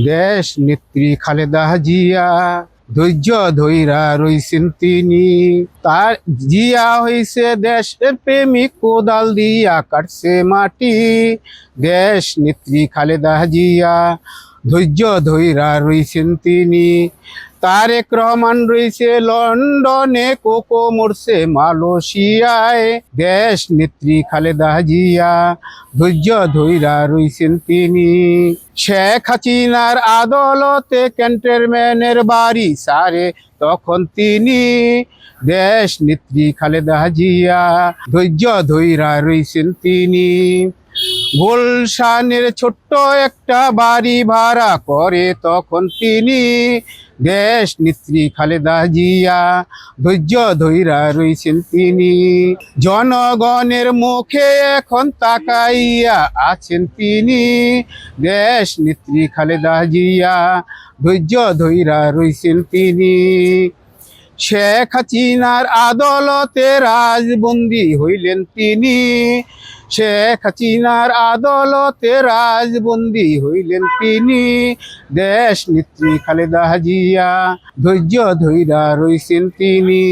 দেশ নেত্রী খালেদা জিয়া ধৈর্য ধৈরা রইছেন তিনি। তার জিয়া হইছে দেশের প্রেমিক, কোদাল দিয়া কাটছে মাটি। দেশ নেত্রী খালেদা জিয়া ধৈর্য ধৈরা রইছেন তিনি। তারেক রহমান রইছে লন্ডনে, কোকো মরছে মালয়েশিয়ায়। দেশ নেত্রী খালেদা জিয়া ধৈর্য ধৈরা রইছেন তিনি। শেখ হাসিনার আদালতে ক্যান্টনমেন্টের বাড়ি সারে তখন তিনি। দেশ নেত্রী খালেদা জিয়া ধৈর্য ধৈরা রইছেন তিনি। গুলশানের ছোট্ট একটা বাড়ি ভাড়া করে তখন তিনি। দেশ নেত্রী খালেদা জিয়া ধৈর্য ধৈরা রইছেন তিনি। জনগণের মুখে এখন তাকাইয়া আছেন তিনি। দেশ নেত্রী খালেদা জিয়া ধৈর্য ধৈরা রইছেন তিনি। শেখ হাসিনার আদালতে রাজবন্দী হইলেন তিনি। শেখ হাসিনার আদালতে রাজবন্দী হইলেন তিনি। দেশ নেত্রী খালেদা জিয়া ধৈর্য ধৈরা রইছেন তিনি।